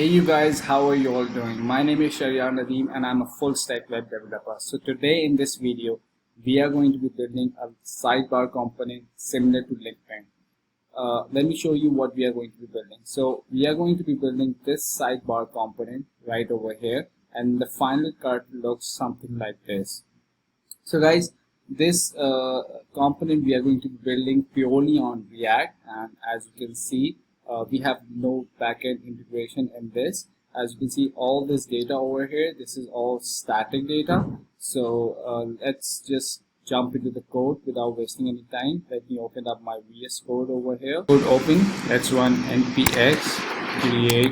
Hey you guys, how are you all doing? My name is Sharyar Nadeem and I'm a full stack web developer. So today in this video, we are going to be building a sidebar component similar to LinkedIn. Let me show you what we are going to be building. So we are going to be building this sidebar component right over here, and the final cut looks something like this. So guys, this component we are going to be building purely on React, and as you can see, we have no backend integration in this. As you can see, all this data over here, this is all static data. So let's just jump into the code without wasting any time. Let me open up my VS Code over here. Code open. Let's run npx create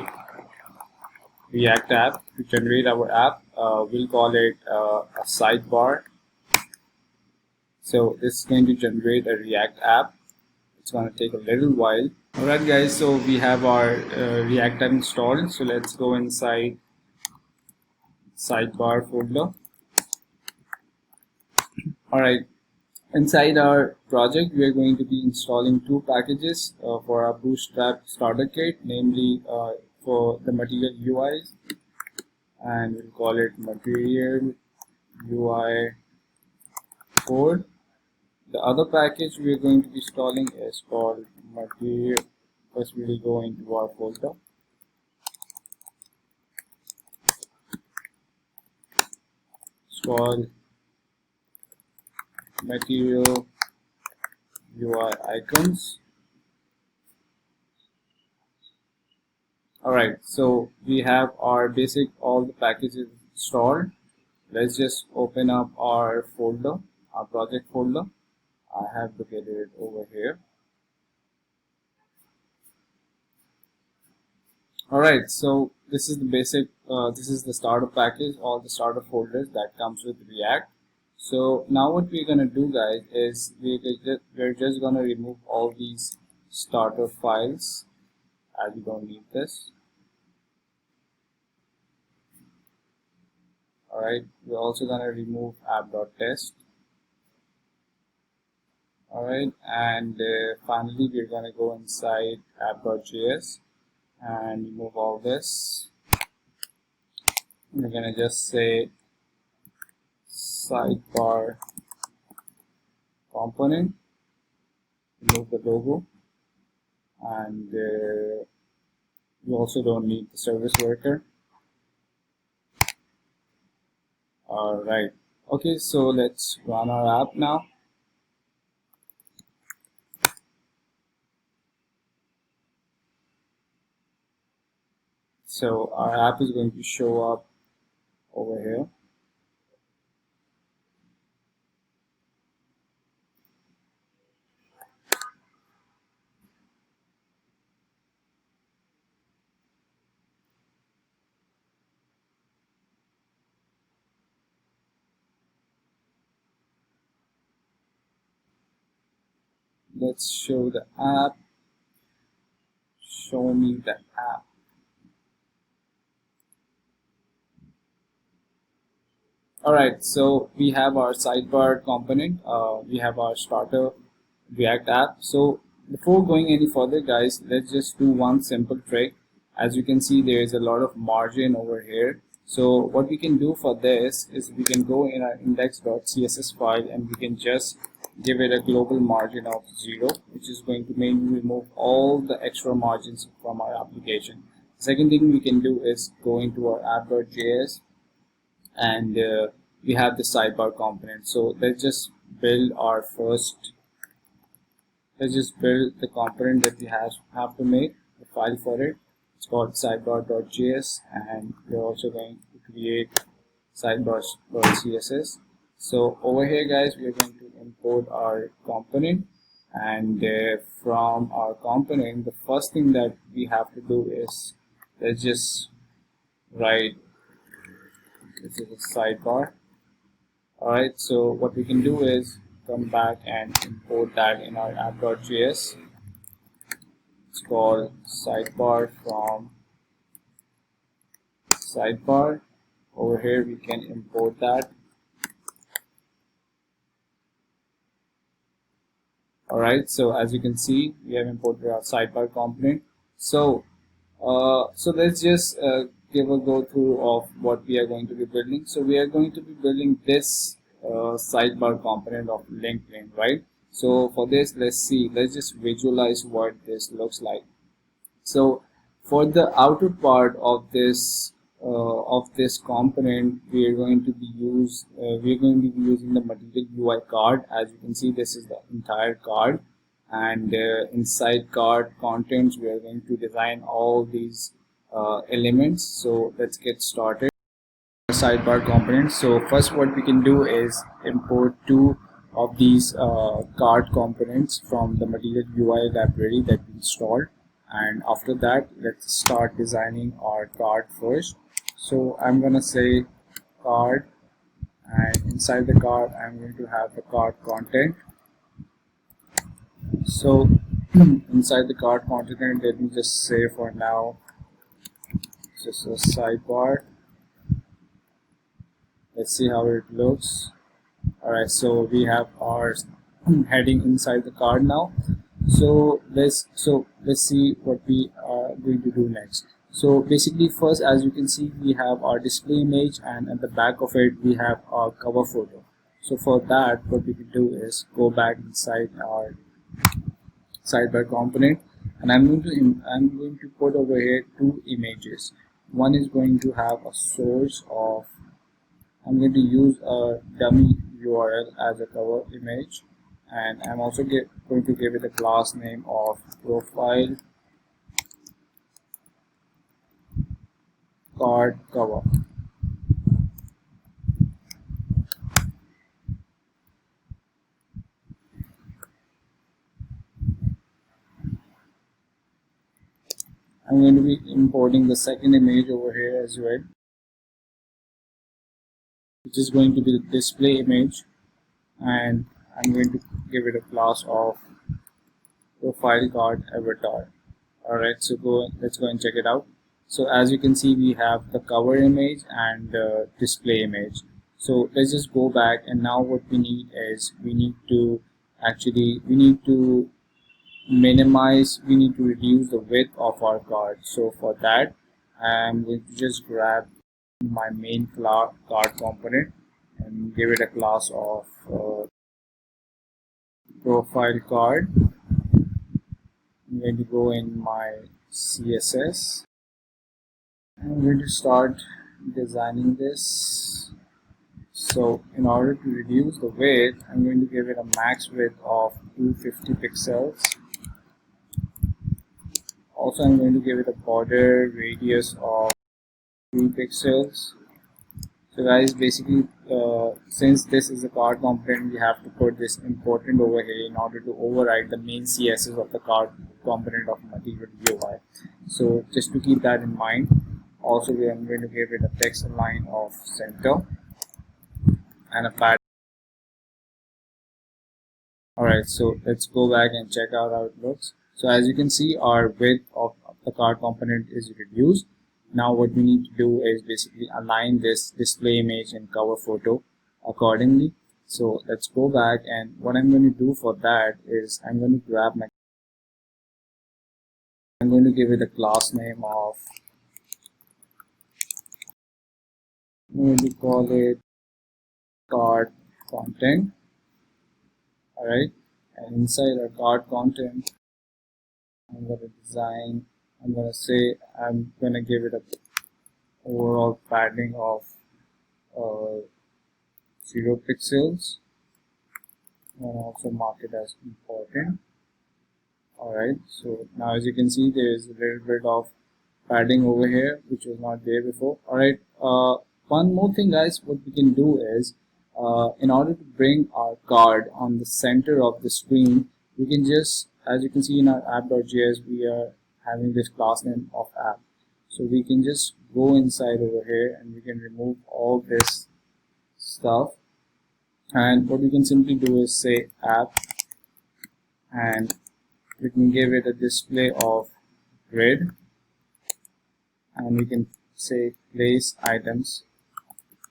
React app to generate our app. We'll call it a sidebar. So this is going to generate a React app. It's going to take a little while. Alright guys, so we have our React app installed. So let's go inside sidebar folder. Alright, inside our project we are going to be installing two packages for our Bootstrap starter kit, namely for the material UIs, and we'll call it material UI 4. The other package we are going to be installing is called material. First we will go into our folder. It's called material UI icons. Alright, so we have our basic all the packages installed. Let's just open up our folder, our project folder. I have located it over here. Alright, so this is the basic, this is the starter package, all the starter folders that comes with React. So now what we're gonna do, guys, is we're just gonna remove all these starter files, as we don't need this. Alright, we're also gonna remove app.test. Alright, and finally we're gonna go inside app.js and remove all this. We're gonna just say sidebar component, remove the logo, and we also don't need the service worker. Alright, okay, so let's run our app now. So our app is going to show up over here. Let's show the app. Show me the app. Alright, so we have our sidebar component, we have our starter React app. So before going any further, guys, let's just do one simple trick. As you can see, there is a lot of margin over here. So what we can do for this is we can go in our index.css file and we can just give it a global margin of 0, which is going to mainly remove all the extra margins from our application. The second thing we can do is go into our app.js, and we have the sidebar component. So let's just build our first, let's just build the component that we have to make a file for it. It's called sidebar.js, and we're also going to create sidebar.css. So over here, guys, we are going to import our component, and from our component, the first thing that we have to do is let's just write, this is a sidebar. Alright, so what we can do is come back and import that in our app.js. It's called sidebar from sidebar. Over here we can import that. Alright, so as you can see, we have imported our sidebar component. So So let's just give a go through of what we are going to be building. So we are going to be building this sidebar component of LinkedIn, right? So for this, let's just visualize what this looks like. So for the outer part of this component, we are going to be using the material UI card. As you can see, this is the entire card, and inside card contents, we are going to design all these elements. So let's get started. Sidebar components. So first, what we can do is import two of these card components from the material UI library that we installed, and after that let's start designing our card first. So I'm gonna say card, and inside the card I'm going to have the card content. So inside the card content, let me just say for now just a sidebar. Let's see how it looks. Alright, so we have our heading inside the card now. So let's see what we are going to do next. So basically, first, as you can see, we have our display image, and at the back of it we have our cover photo. So for that, what we can do is go back inside our sidebar component, and I'm going to put over here two images. One is going to have a source of, I'm going to use a dummy URL as a cover image, and I'm also going to give it a class name of profile card cover. I'm going to be importing the second image over here as well, which is going to be the display image, and I'm going to give it a class of profile card avatar. Alright, so let's go and check it out. So as you can see, we have the cover image and the display image. So let's just go back, and now what we need is we need to reduce the width of our card. So for that, I'm going to just grab my main card component and give it a class of profile card. I'm going to go in my CSS. I'm going to start designing this. So in order to reduce the width, I'm going to give it a max width of 250 pixels. Also, I'm going to give it a border radius of 3 pixels. So guys, basically, since this is a card component, we have to put this important over here in order to override the main CSS of the card component of material UI. So just to keep that in mind, also we are going to give it a text align of center and a pattern. Alright, so let's go back and check out how it looks. So as you can see, our width of the card component is reduced. Now what we need to do is basically align this display image and cover photo accordingly. So let's go back, and what I'm going to do for that is I'm going to give it a class name of, I'm going to call it card content. Alright, and inside our card content, I'm going to give it a overall padding of 0 pixels, and also mark it as important. Alright, so now as you can see, there is a little bit of padding over here which was not there before. Alright, one more thing guys, what we can do is in order to bring our card on the center of the screen, we can just, as you can see in our app.js, we are having this class name of app. So we can just go inside over here and we can remove all this stuff, and what we can simply do is say app, and we can give it a display of grid, and we can say place items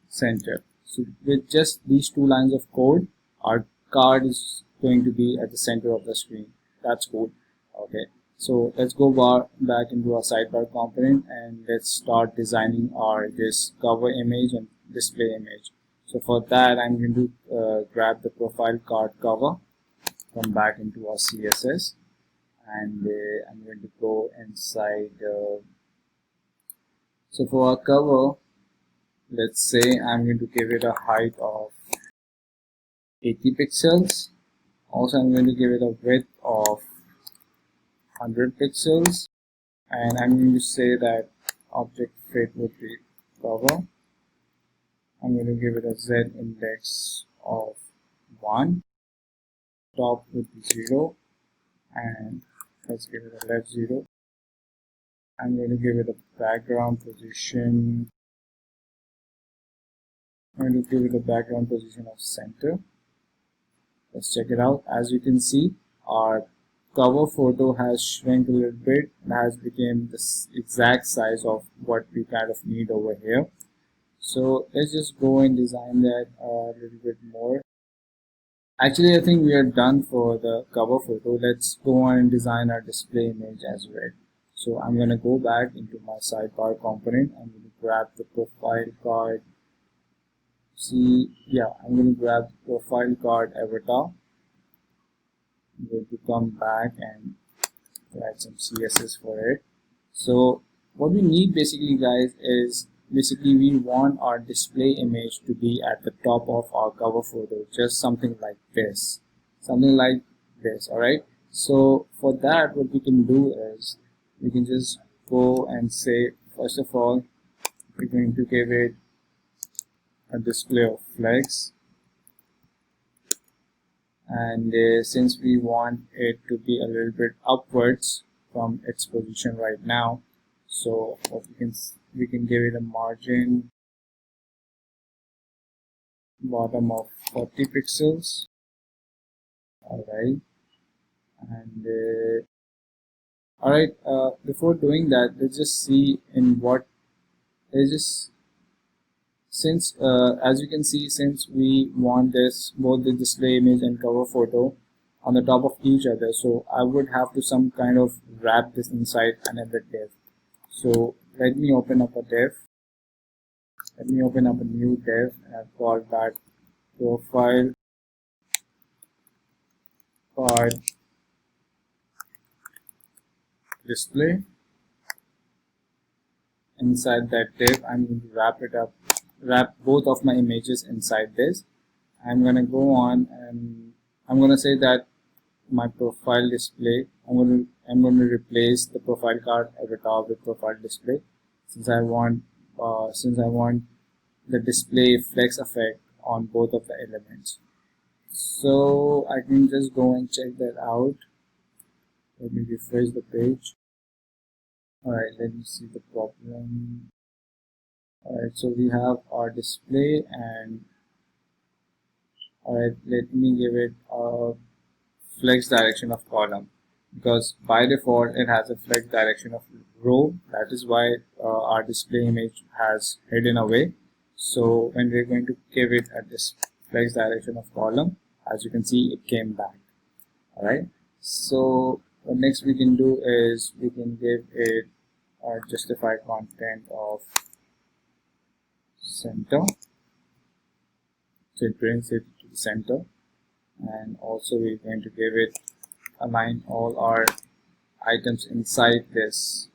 center. So with just these two lines of code, our card is going to be at the center of the screen. That's cool. Okay, So let's go back into our sidebar component and let's start designing our this cover image and display image. So for that, I'm going to grab the profile card cover, come back into our CSS, and I'm going to go inside. So for our cover, let's say I'm going to give it a height of 80 pixels. Also, I'm going to give it a width of 100 pixels, and I'm going to say that object fit would be cover. I'm going to give it a Z index of 1, top would be 0, and let's give it a left 0. I'm going to give it a background position. I'm going to give it a background position of center. Let's check it out. As you can see, our cover photo has shrunk a little bit and has become the exact size of what we kind of need over here. So let's just go and design that a little bit more. Actually, I think we are done for the cover photo. Let's go on and design our display image as well. So I'm going to go back into my sidebar component. I'm going to grab the profile card. I'm going to grab the profile card avatar. I'm going to come back and write some CSS for it. So what we need basically, guys, is we want our display image to be at the top of our cover photo, just something like this, all right. So for that, what we can do is we can just go and say, first of all, we're going to give it a display of flex, and since we want it to be a little bit upwards from its position right now, so what we can give it a margin bottom of 40 pixels. All right, and before doing that, let's just see in what let's just since as you can see, since we want this both the display image and cover photo on the top of each other, so I would have to some kind of wrap this inside another div. So let me open up a div. Let me open up a new div, and I've called that profile card display. Inside that div, I'm going to wrap both of my images inside this. I'm going to go on and I'm going to say that my profile display, I'm going to replace the profile card avatar with profile display, since I want the display flex effect on both of the elements. So I can just go and check that out. Let me refresh the page. Alright, let me see the problem. Alright, so we have our display, and alright, let me give it a flex direction of column, because by default it has a flex direction of row. That is why our display image has hidden away. So when we're going to give it a flex direction of column, as you can see, it came back. Alright, so what next we can do is we can give it a justified content of center, so it brings it to the center, and also we're going to give it align all our items inside this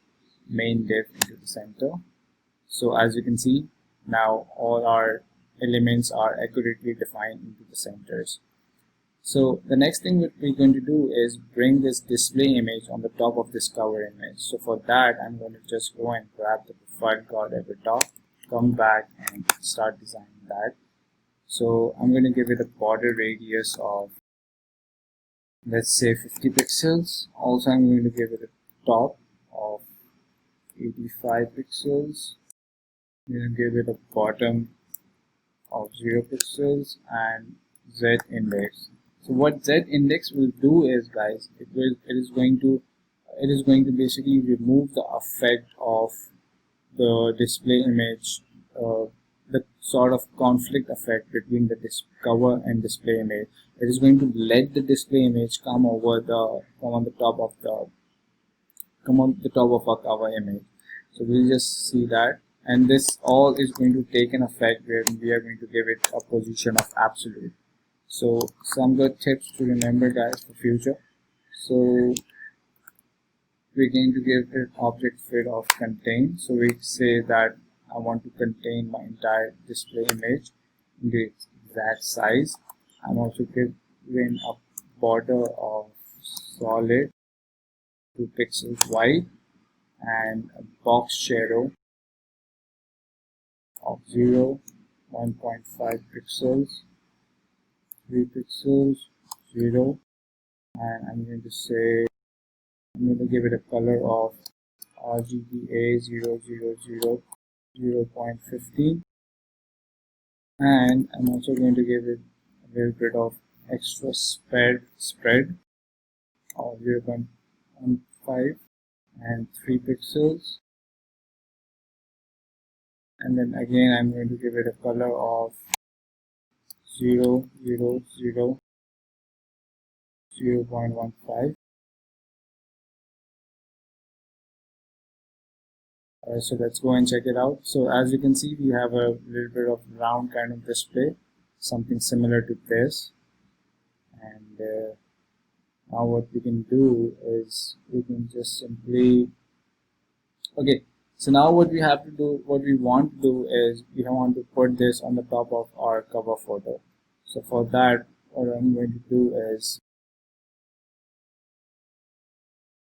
main div into the center. So as you can see, now all our elements are accurately defined into the centers. So the next thing that we're going to do is bring this display image on the top of this cover image. So for that, I'm going to just go and grab the profile card avatar, come back and start designing that. So I'm going to give it a border radius of, let's say, 50 pixels. Also, I'm going to give it a top of 85 pixels. I'm going to give it a bottom of 0 pixels and Z index. So what Z index will do is, guys, it is going to basically remove the effect of the display image, the sort of conflict effect between the cover and display image. It is going to let the display image come on the top of the come on the top of our cover image. So we'll just see that, and this all is going to take an effect where we are going to give it a position of absolute. So some good tips to remember, guys, for future. So we're going to give it object fit of contain. So we say that I want to contain my entire display image in the exact size. I'm also giving a border of solid 2 pixels wide and a box shadow of 0, 1.5 pixels, 3 pixels, 0, and I'm going to say I'm going to give it a color of RGBA 000 0.15, and I'm also going to give it a little bit of extra spread of 0.15 and 3 pixels, and then again I'm going to give it a color of 000 0.15. So let's go and check it out. So as you can see, we have a little bit of round kind of display, something similar to this. And now what we can do is we can just simply, okay, so now what we have to do, what we want to do is we want to put this on the top of our cover photo. So for that, what I'm going to do is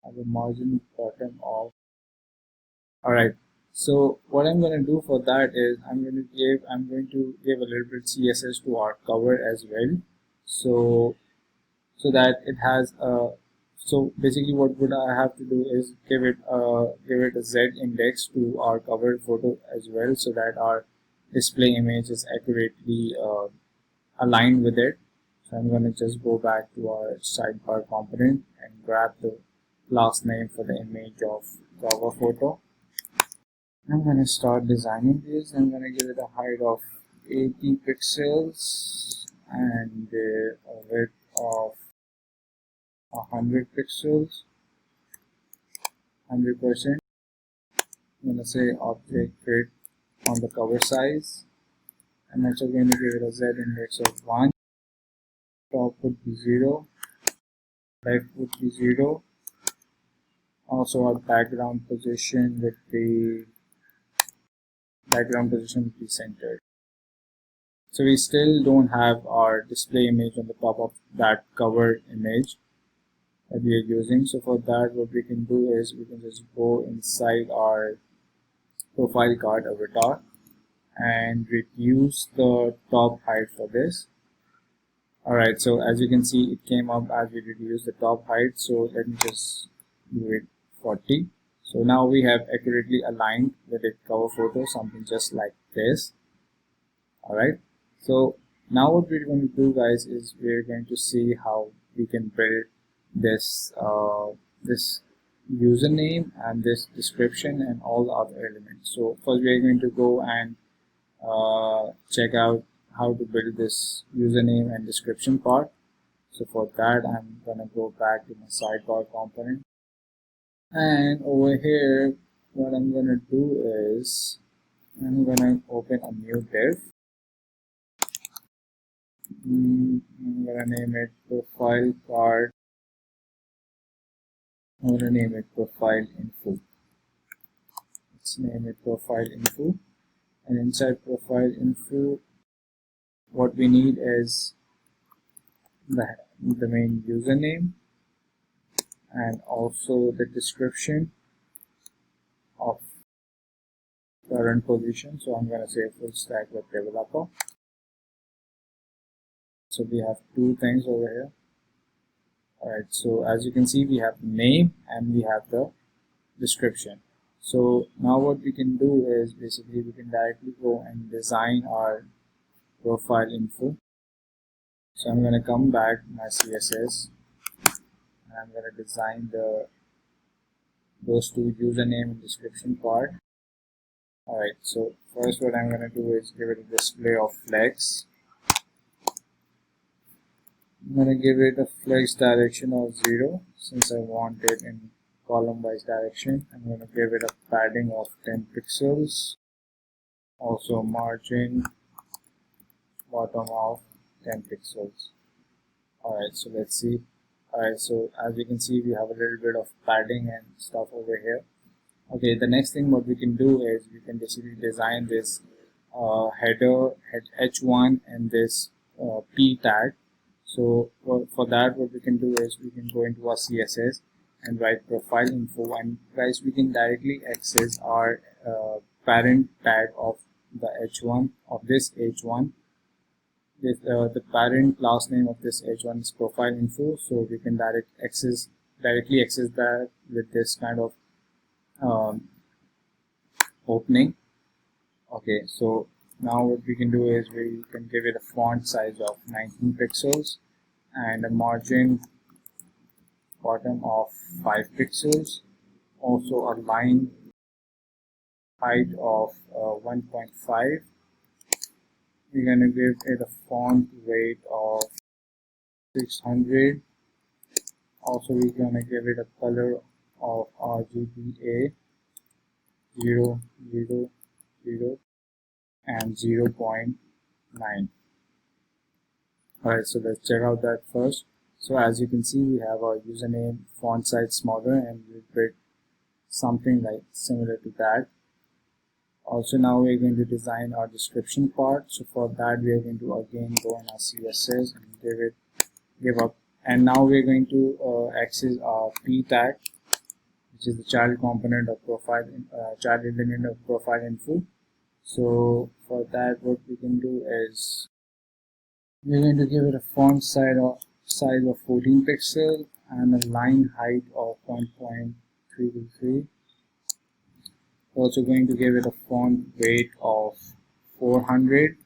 have a margin bottom of, alright, so what I'm going to do for that is I'm going to give a little bit CSS to our cover as well. So that it has a, so basically what would I have to do is give it a Z index to our cover photo as well, so that our display image is accurately aligned with it. So I'm going to just go back to our sidebar component and grab the class name for the image of cover photo. I'm going to start designing this. I'm going to give it a height of 80 pixels and a width of 100 pixels, 100%. I'm going to say object fit on the cover size. I'm also going to give it a Z index of 1. Top would be 0, left would be 0. Also our background position would be centered. So we still don't have our display image on the top of that cover image that we are using. So for that, what we can do is we can just go inside our profile card avatar and reduce the top height for this. Alright, so as you can see, it came up as we reduce the top height. So let me just do it 40. So now we have accurately aligned with the cover photo, something just like this. Alright, so now what we're going to do, guys, is we're going to see how we can build this this username and this description and all the other elements. So first we are going to go and check out how to build this username and description part. So for that, I'm gonna go back to my sidebar component, and over here what I'm gonna do is I'm gonna open a new div. I'm gonna name it profile card. I'm gonna name it profile info. Let's name it profile info, and inside profile info what we need is the main username and also the description of current position. So I'm going to say full stack web developer. So we have two things over here. Alright, so as you can see, we have name and we have the description. So now what we can do is basically we can directly go and design our profile info. So I'm going to come back to my CSS and I'm going to design those two username and description part. Alright, so first what I'm going to do is give it a display of flex. I'm going to give it a flex direction of 0 since I want it in column wise direction. I'm going to give it a padding of 10 pixels, also margin bottom of 10 pixels. Alright, so let's see. Alright, so as you can see, we have a little bit of padding and stuff over here. Okay, the next thing what we can do is we can basically design this header h1 and this p tag. So for that, what we can do is we can go into our CSS and write profile info, and guys, we can directly access our parent tag of the h1 of this h1. This, the parent class name of this h1 is profile info, so we can directly access that with this kind of opening. Okay, so now what we can do is we can give it a font size of 19 pixels and a margin bottom of 5 pixels, also a line height of 1.5. we're going to give it a font weight of 600. Also we're going to give it a color of RGBA 0, 0, 0 and 0.9. Alright, so let's check out that first. So as you can see, we have our username font size smaller, and we put something like similar to that. Also now we're going to design our description part. So for that we are going to again go in our CSS and give up, and now we're going to access our p tag, which is the child component of profile, child element of profile info. So for that, what we can do is we're going to give it a font size of 14 pixel and a line height of 1.323. Also going to give it a font weight of 400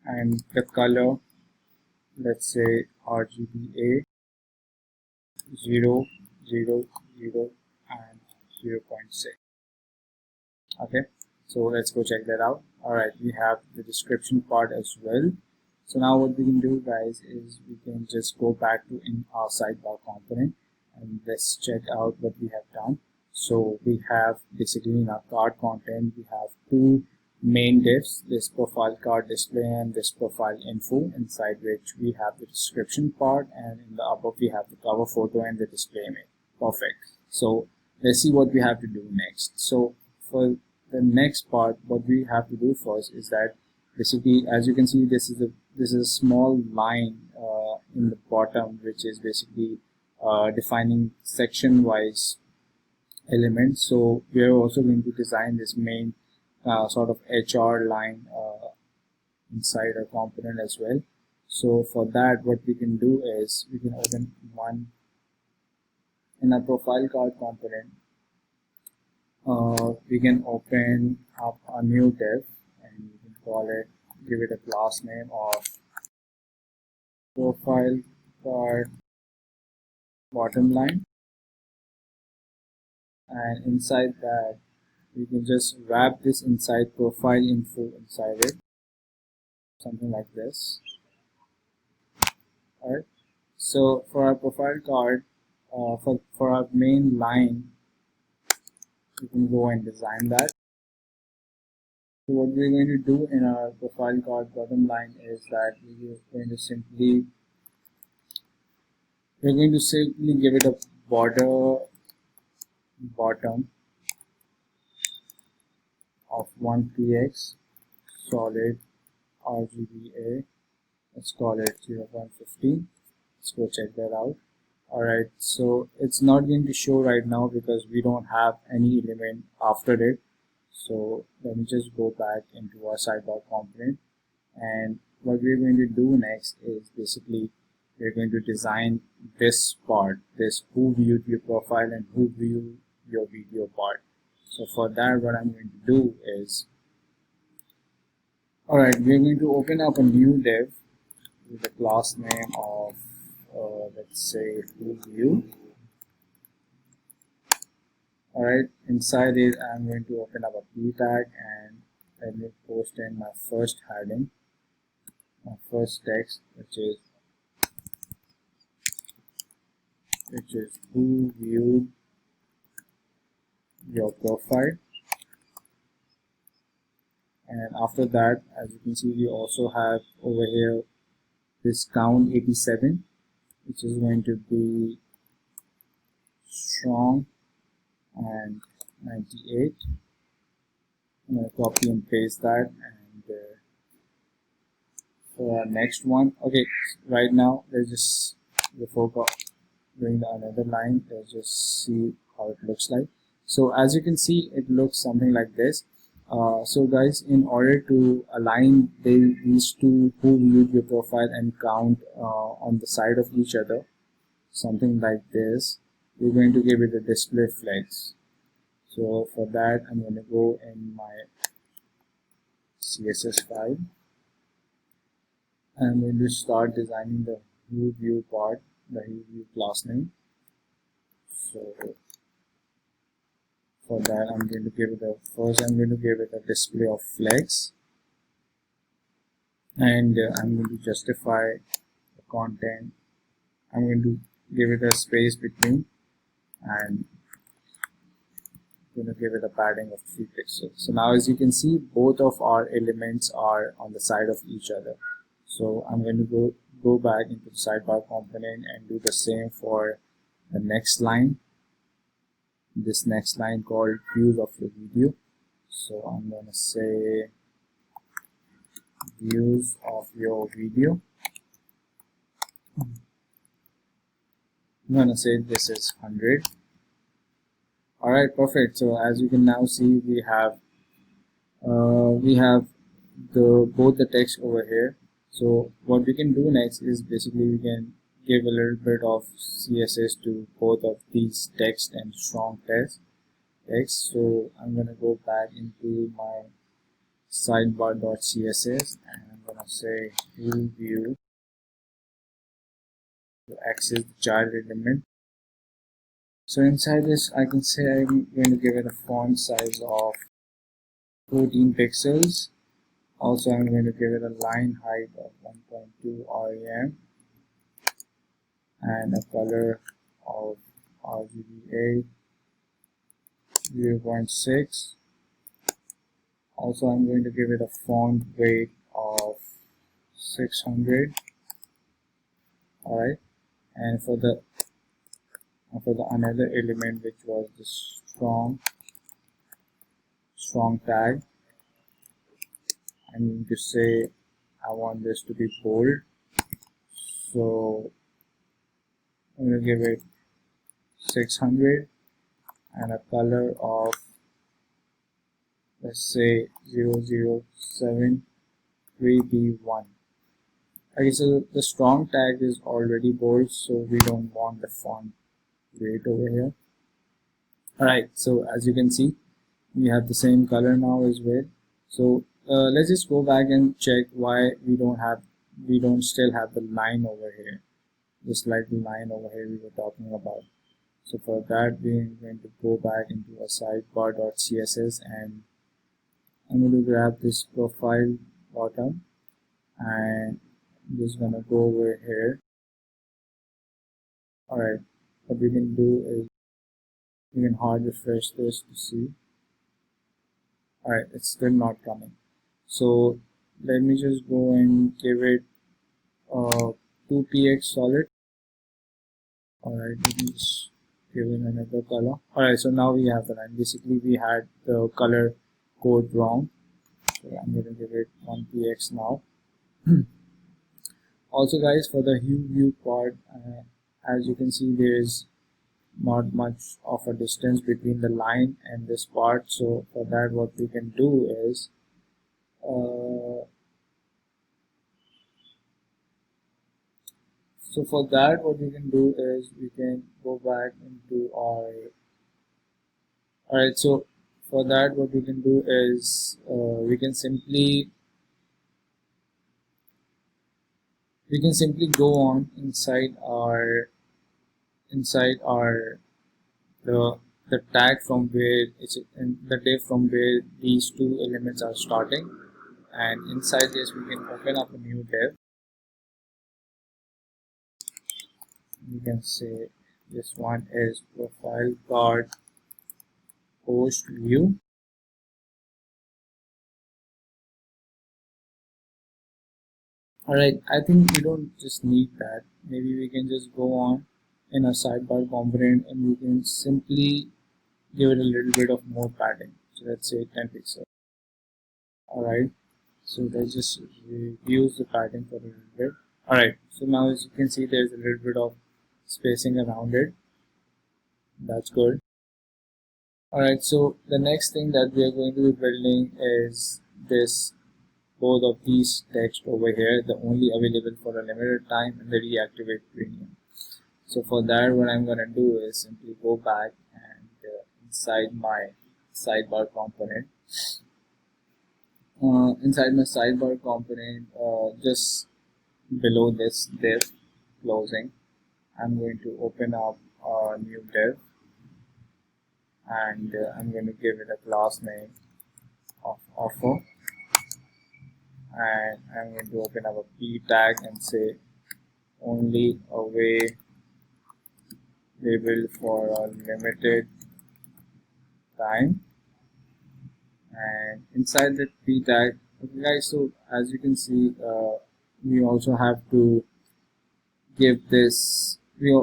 and the color, let's say RGBA 0, 0, 0 and 0.6. Okay, so let's go check that out. Alright, we have the description part as well. So now what we can do, guys, is we can just go back to in our sidebar component and let's check out what we have done. So we have basically in our card content, we have two main divs, this profile card display and this profile info, inside which we have the description part, and in the above we have the cover photo and the display image. Perfect. So let's see what we have to do next. So for the next part, what we have to do first is that basically, as you can see, this is a small line in the bottom, which is basically defining section wise elements. So we are also going to design this main sort of HR line inside a component as well. So for that, what we can do is we can open one in a profile card component. We can open up a new div and we can call it, give it a class name of profile card bottom line, and inside that we can just wrap this inside profile info inside it, something like this. Alright, so for our profile card, for our main line, we can go and design that. So what we're going to do in our profile card bottom line is that we're going to simply give it a border bottom of 1px solid RGBA. Let's call it 0.15. Let's go check that out. Alright, so it's not going to show right now because we don't have any element after it. So let me just go back into our sidebar component, and what we're going to do next is basically we're going to design this part, this who viewed your profile and who viewed your video part. So for that, what I'm going to do is, alright, we're going to open up a new div with a class name of let's say who view. Alright, inside it I'm going to open up a p tag and let me post in my first heading, my first text, which is who viewed your profile. And after that, as you can see, we also have over here this count 87, which is going to be strong, and 98. I'm going to copy and paste that, and for our next one, okay, right now let's just, before doing the another line, let's just see how it looks like. So as you can see, it looks something like this. So guys, in order to align these two who viewed your profile and count on the side of each other, something like this, we're going to give it a display flex. So for that, I'm going to go in my CSS file, and I'm going to start designing the who view part, the who view class name. So for that, I'm going to give it a, first I'm going to give it a display of flex, and I'm going to justify the content. I'm going to give it a space between, and I'm going to give it a padding of 3 pixels. So now as you can see, both of our elements are on the side of each other. So I'm going to go back into the sidebar component and do the same for the next line, this next line called views of your video. So I'm going to say views of your video. I'm going to say this is 100. Alright, perfect. So as you can now see, we have both the text over here. So what we can do next is basically we can give a little bit of CSS to both of these text and strong text. So I'm gonna go back into my sidebar.css, and I'm gonna say who view to access the child element. So inside this, I can say I'm going to give it a font size of 14 pixels. Also, I'm going to give it a line height of 1.2 rem and a color of RGBA 0.6. Also, I'm going to give it a font weight of 600. Alright, and for the another element, which was the strong tag, I'm going to say I want this to be bold. So I'm going to give it 600 and a color of, let's say, 0073B1. Okay, so the strong tag is already bold, so we don't want the font weight over here. Alright, so as you can see, we have the same color now as well. So let's just go back and check why we don't still have the line over here, just like the line over here we were talking about. So for that, we're going to go back into a sidebar.css, and I'm going to grab this profile bottom, and I'm just going to go over here. Alright, what we can do is we can hard refresh this to see. Alright, it's still not coming. So let me just go and give it 2px solid. Alright, let me just give it another color. Alright, so now we have the line. Basically, we had the color code wrong. So I'm going to give it 1px now. Also guys, for the hue view part, as you can see, there is not much of a distance between the line and this part. So for that, what we can do is we can go back into our, alright, so for that what we can do is we can simply go on inside our the tag from where it's in the div from where these two elements are starting, and inside this we can open up a new div. We can say this one is profile card post view. Alright, I think we don't just need that. Maybe we can just go on in a sidebar component and we can simply give it a little bit of more padding. So let's say 10 pixels. Alright, so let's just reduce the padding for a little bit. Alright, so now as you can see there's a little bit of spacing around it. That's good. Alright, so the next thing that we are going to be building is this, both of these text over here, the only available for a limited time and the reactivate premium. So for that, what I'm going to do is simply go back and inside my sidebar component, just below this div closing, I'm going to open up a new div and I'm going to give it a class name of offer, and I'm going to open up a p tag and say only available for a limited time. And inside that p tag, okay guys, so as you can see, we also have to give this, we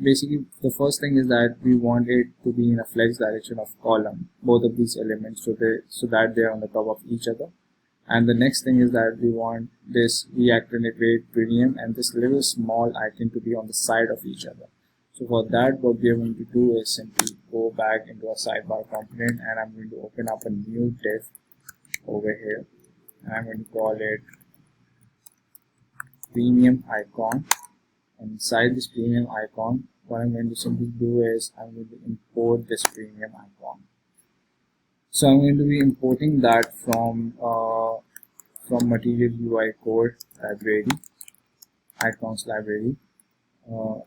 basically, the first thing is that we want it to be in a flex direction of column, both of these elements, so that they're on the top of each other. And the next thing is that we want this reactivate premium and this little small icon to be on the side of each other. So for that, what we are going to do is simply go back into a sidebar component and I'm going to open up a new div over here. And I'm going to call it premium icon. And inside this premium icon, what I'm going to simply do is I'm going to import this premium icon. So I'm going to be importing that from Material UI Core library, icons library. I'm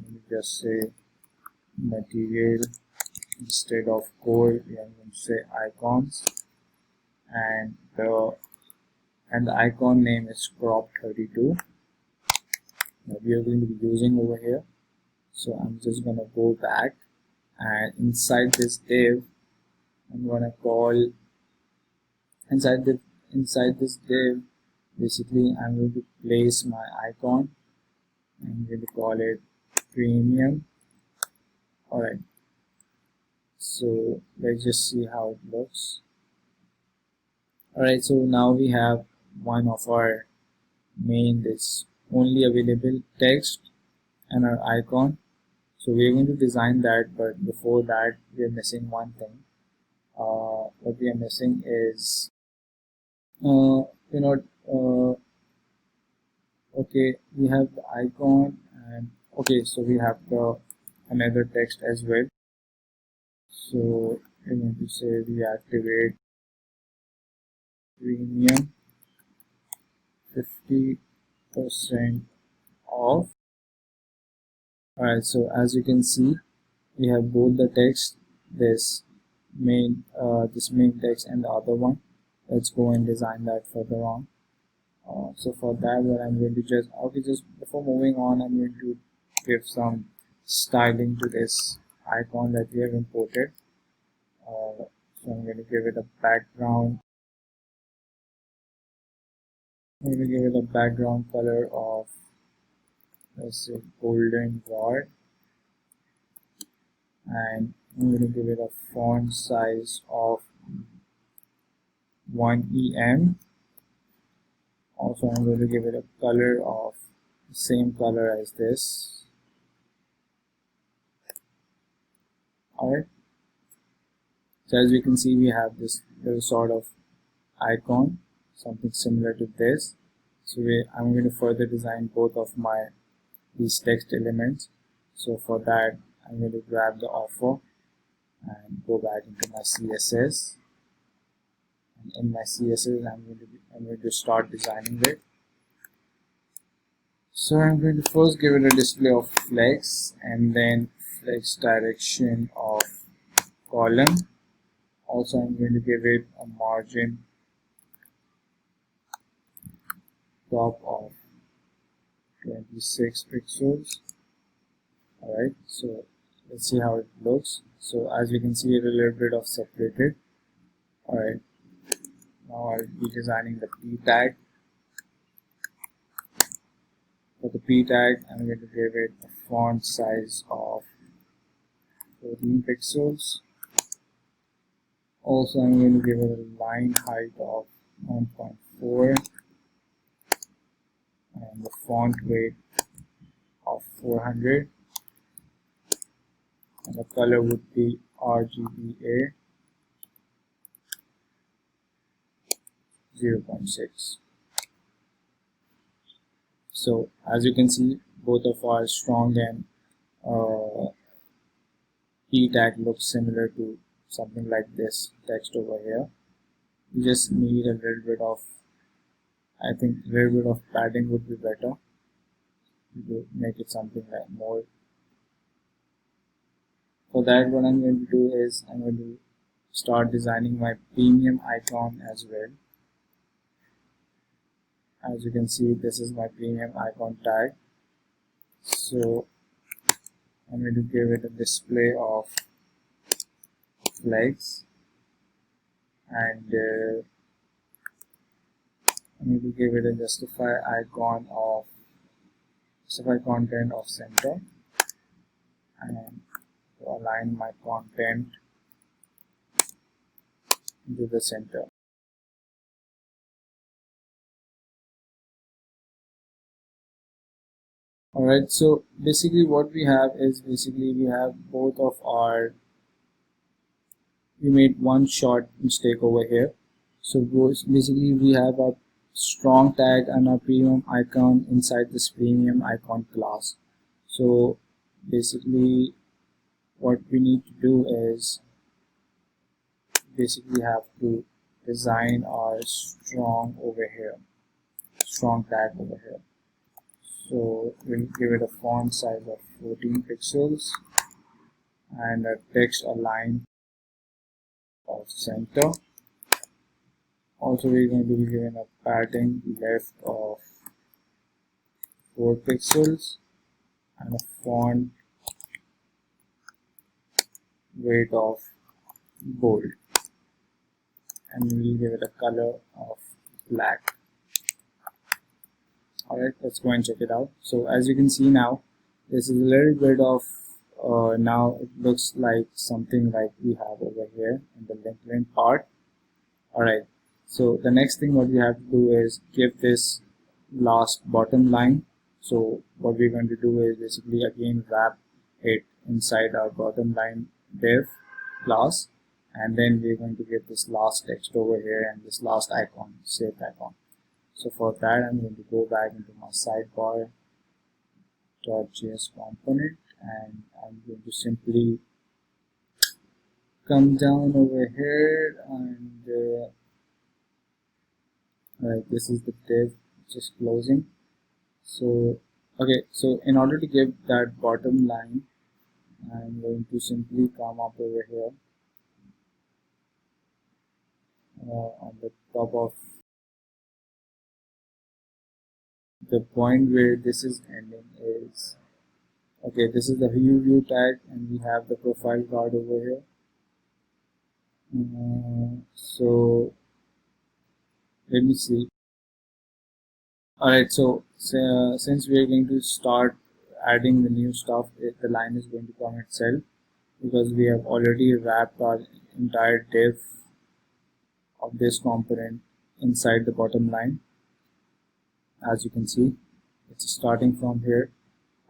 going to just say material instead of core. We are going to say icons, and the icon name is crop32 that we are going to be using over here. So I'm just going to go back and inside this div, I'm going to call inside this div, basically I'm going to place my icon. I'm going to call it premium. Alright, so let's just see how it looks. Alright, so now we have one of our main, this only available text and our icon. So we're going to design that, but before that we are missing one thing. What we are missing is okay, we have the icon, and okay, so we have the another text as well. So we're going to say reactivate premium 50% off. Alright, so as you can see, we have both the text, this main text and the other one. Let's go and design that further on. So for that, what I'm going to just before moving on, I'm going to give some styling to this icon that we have imported. So I'm going to give it a background. I'm going to give it a background color of, let's say, golden rod, and I'm going to give it a font size of 1 EM. Also, I'm going to give it a color of the same color as this. Alright. So as you can see, we have this little sort of icon, something similar to this. So I'm going to further design both of these text elements. So for that, I'm going to grab the offer and go back into my CSS. And in my CSS, I'm going to start designing it. So I'm going to first give it a display of flex and then flex direction of column. Also, I'm going to give it a margin top of 26 pixels. Alright, so Let's see how it looks. So as we can see, it a little bit of separated. Alright, now I'll be designing the P tag. For the P tag, I'm going to give it a font size of 14 pixels. Also, I'm going to give it a line height of 1.4 and the font weight of 400, and the color would be RGBA 0.6. So as you can see, both of our strong and P tag looks similar to something like this text over here. You just need a little bit of, I think a little bit of padding would be better to make it something like more. For that, what I'm going to do is I'm going to start designing my premium icon as well. As you can see, this is my premium icon tag. So I'm going to give it a display of flags, and I'm going to give it a justify content of center, and to align my content into the center. Alright, so basically what we have is we have both of our, we made one short mistake over here. So basically we have a strong tag and a premium icon inside this premium icon class. So basically what we need to do is basically have to design our strong tag over here. So we'll give it a font size of 14 pixels and a text align of center. Also, we're going to be given a padding left of 4 pixels and a font weight of bold, and we'll give it a color of black. Alright, let's go and check it out. So as you can see now, this is a little bit of now it looks like something like we have over here in the link part. Alright, so the next thing what we have to do is give this last bottom line. So what we're going to do is basically again wrap it inside our bottom line div class, and then we're going to give this last text over here and this last icon, saved icon. So for that, I'm going to go back into my sidebar.js component, and I'm going to simply come down over here, and this is the div just closing. So okay, so in order to give that bottom line, I'm going to simply come up over here on the top of the point where this is ending is, okay, this is the view tag, and we have the profile card over here. So let me see. Alright, so since we are going to start adding the new stuff, the line is going to come itself, because we have already wrapped our entire div of this component inside the bottom line. As you can see, it's starting from here.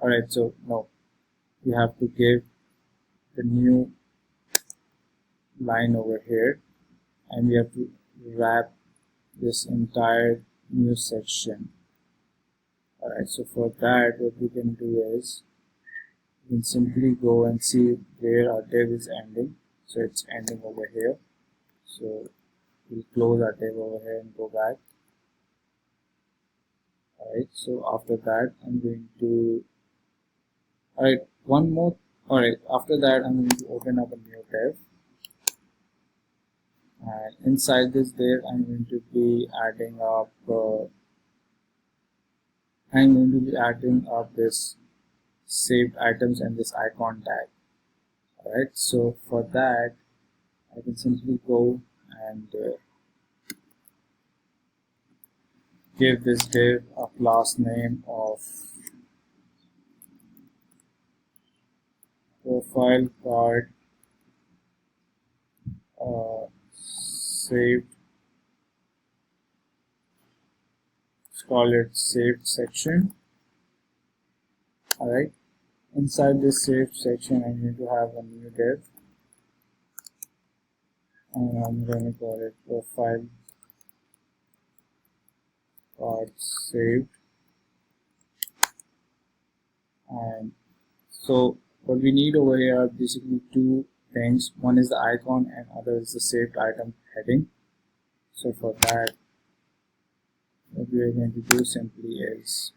Alright, so no, we have to give the new line over here, and we have to wrap this entire new section. Alright, so for that, what we can do is we can simply go and see where our div is ending. So it's ending over here. So we'll close our div over here and go back. Alright, so after that, I'm going to, alright, one more, alright, after that, I'm going to open up a new div. And inside this div, I'm going to be adding up this saved items and this icon tag. Right, so for that I can simply go and give this div a class name of profile card saved. Let's call it saved section. Alright, inside this saved section I need to have a new div, and I'm going to call it profile card saved. And so what we need over here are basically two things. One is the icon and other is the saved item heading. So for that, what we are going to do simply is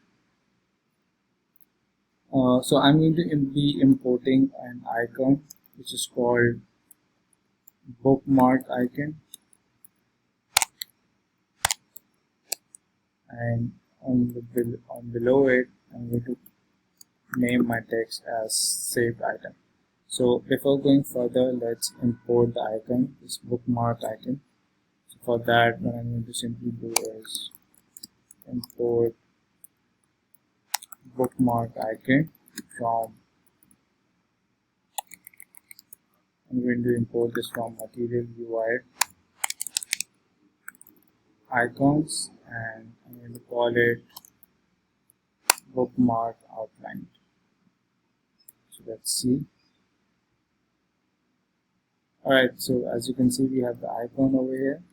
so I'm going to be importing an icon which is called bookmark icon, and on below it I'm going to name my text as saved item. So before going further, let's import the icon, this bookmark icon. So for that, what I'm going to simply do is import bookmark icon from, I'm going to import this from material UI icons, and I'm going to call it bookmark outline. So let's see. Alright, so as you can see, we have the icon over here.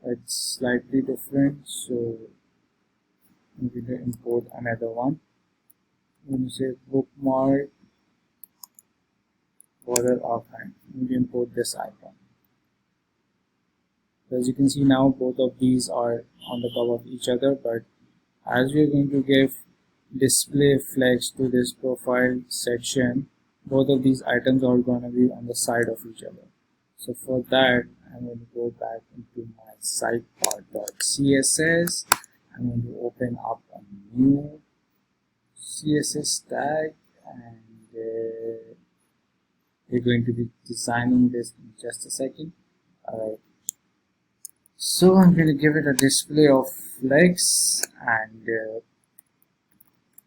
It's slightly different, so I'm going to import another one. I'm going to say bookmark border outline. I'm going to import this icon. So as you can see now, both of these are on the top of each other, but as we are going to give display flex to this profile section, both of these items are going to be on the side of each other. So for that, I'm going to go back into my sidebar.css. I'm going to open up a new CSS tag, and we're going to be designing this in just a second. Alright, so I'm going to give it a display of flex, and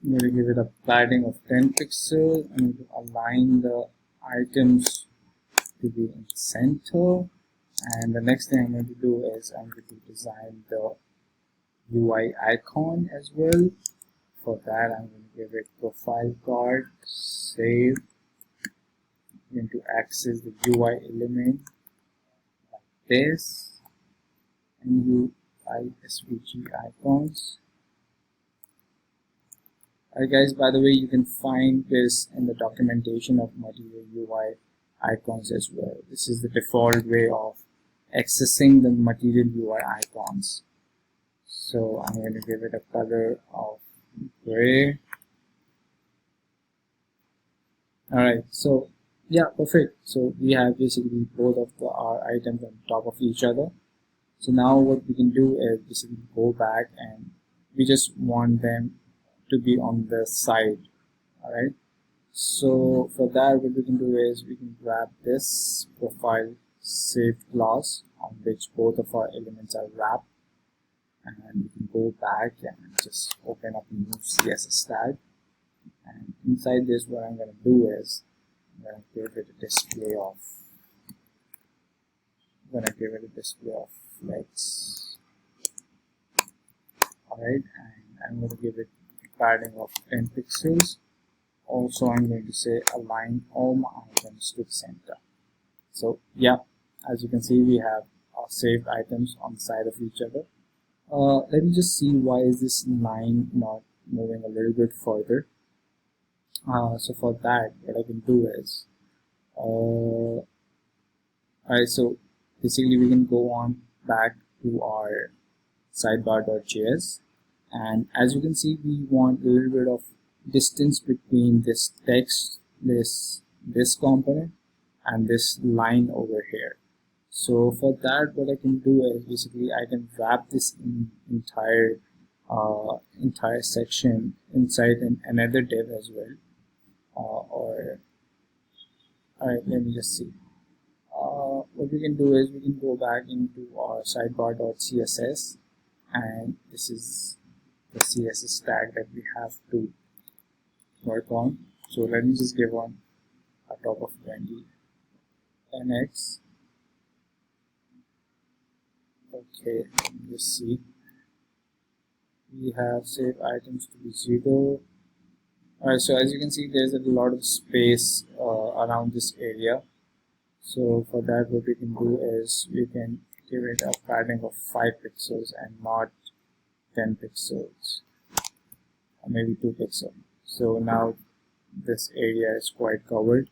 I'm going to give it a padding of 10 pixels. I'm going to align the items to be in center, and the next thing I'm going to do is I'm going to design the UI icon as well. For that, I'm going to give it profile card save. I'm going to access the UI element like this, and UI SVG icons. Alright guys, by the way, you can find this in the documentation of material UI icons as well. This is the default way of accessing the material UI icons. So I'm going to give it a color of gray. Alright, so yeah, perfect. So we have basically both of our items on top of each other. So now what we can do is basically go back, and we just want them to be on the side. Alright, so for that, what we can do is we can grab this profile saved class on which both of our elements are wrapped, and we can go back and just open up a new CSS tag, and inside this what I'm going to do is I'm going to give it a display of flex. Alright, and I'm going to give it padding of 10 pixels. Also, I'm going to say align all my items to the center. So yeah, as you can see, we have our saved items on the side of each other. Let me just see why is this line not moving a little bit further. So for that, what I can do is alright, so basically we can go on back to our sidebar.js, and as you can see, we want a little bit of distance between this text, this component, and this line over here. So for that, what I can do is basically I can wrap this entire section inside another div as well, or Alright, let me just see. What we can do is we can go back into our sidebar.css, and this is the CSS tag that we have to work on. So let me just give one a top of 20 nx. Okay, let me just see. We have save items to be 0. Alright, so as you can see, there's a lot of space around this area. So for that, what we can do is we can give it a padding of 5 pixels and not 10 pixels, or maybe 2 pixels. So now this area is quite covered.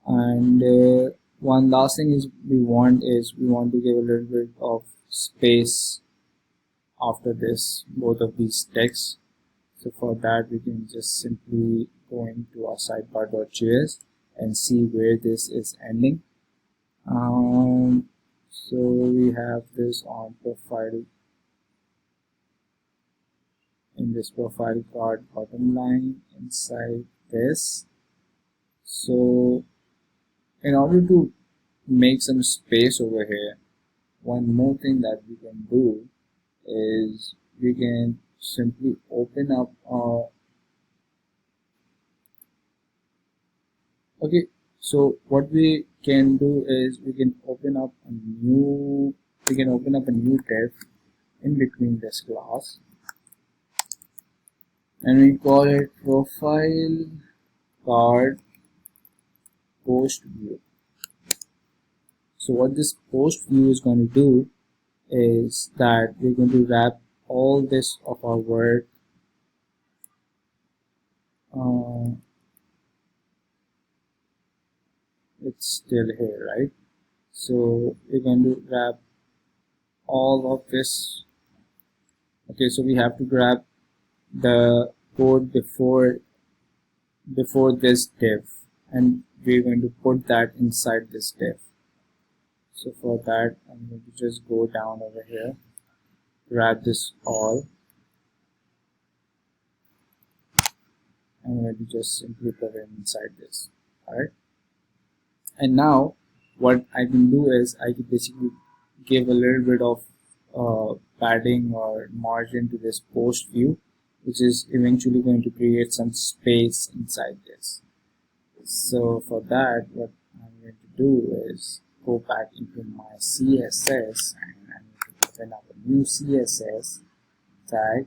And one last thing is we want to give a little bit of space after this, both of these texts. So for that, we can just simply go into our sidebar.js and see where this is ending. So we have this on profile, in this profile card bottom line inside this. So in order to make some space over here, one more thing that we can do is we can simply open up okay, so what we can do is we can open up a new div in between this class, and we call it profile card post view. So what this post view is going to do is that we're going to wrap all this of our work it's still here, right? So we're going to wrap all of this. Okay, so we have to grab the code before this div, and we're going to put that inside this div. So for that, I'm going to just go down over here, grab this all, and I'm going to just simply put it inside this. Alright, and now what I can do is I can basically give a little bit of padding or margin to this post view, which is eventually going to create some space inside this. So for that, what I'm going to do is go back into my CSS, and I'm going to open up a new CSS tag,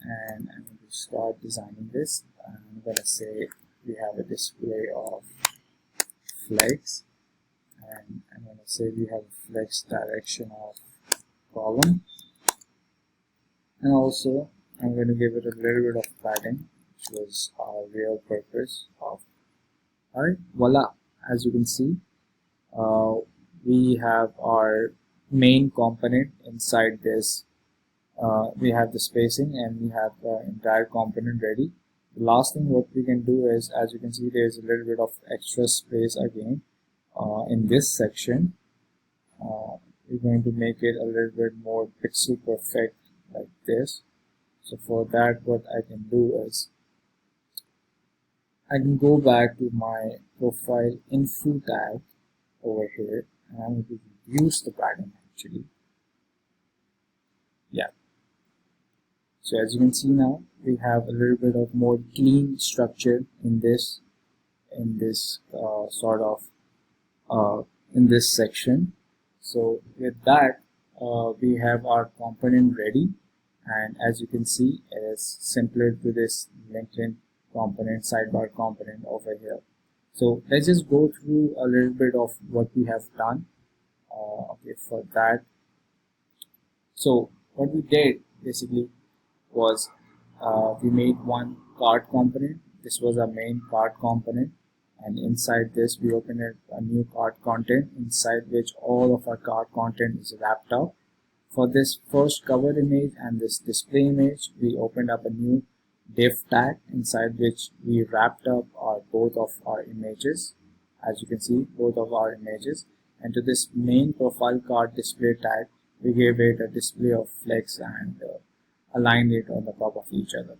and I'm going to start designing this. I'm going to say we have a display of flex, and I'm going to say we have a flex direction of column, and also I'm going to give it a little bit of padding, which was our real purpose of. Alright, voila, as you can see, we have our main component inside this. We have the spacing, and we have the entire component ready. The last thing what we can do is, as you can see, there's a little bit of extra space again in this section. We're going to make it a little bit more pixel perfect like this. So for that, what I can do is I can go back to my profile info tag over here, and I'm going to reduce the padding actually. Yeah. So as you can see now, we have a little bit of more clean structure in this sort of in this section. So with that, we have our component ready, and as you can see, it is similar to this LinkedIn component, sidebar component over here. So let's just go through a little bit of what we have done. Okay, for that, so what we did basically was we made one card component. This was our main card component, and inside this we opened a new card content, inside which all of our card content is wrapped up. For this first cover image and this display image, we opened up a new div tag, inside which we wrapped up both of our images. As you can see, both of our images, and to this main profile card display tag, we gave it a display of flex and aligned it on the top of each other.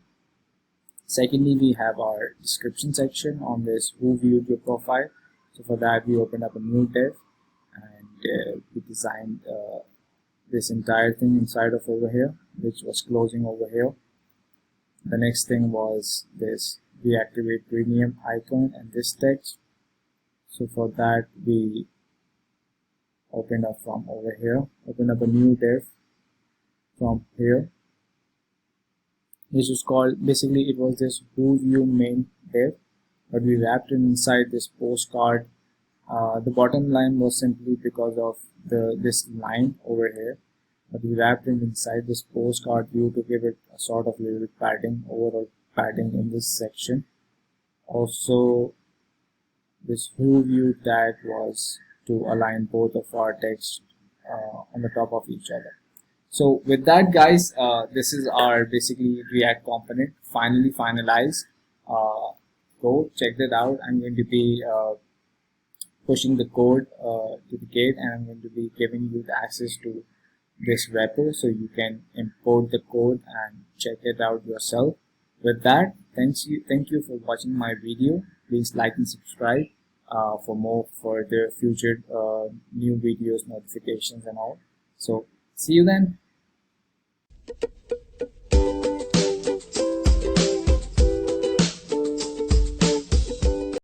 Secondly, we have our description section on this who viewed your profile. So for that, we opened up a new div, and we designed this entire thing inside of over here, which was closing over here. The next thing was this deactivate premium icon and this text. So for that, we opened up from over here, opened up a new div from here, which was called, basically it was this who view main div, but we wrapped it inside this postcard. The bottom line was simply because of this line over here, but we wrapped it inside this postcard view to give it a sort of little bit padding, overall padding in this section. Also, this who view tag was to align both of our text on the top of each other. So with that, guys, this is our basically React component finally finalized. Go check that out. I'm going to be pushing the code to the gate, and I'm going to be giving you the access to this repo so you can import the code and check it out yourself. With that, thank you for watching my video. Please like and subscribe for more for the future new videos, notifications and all. So see you then.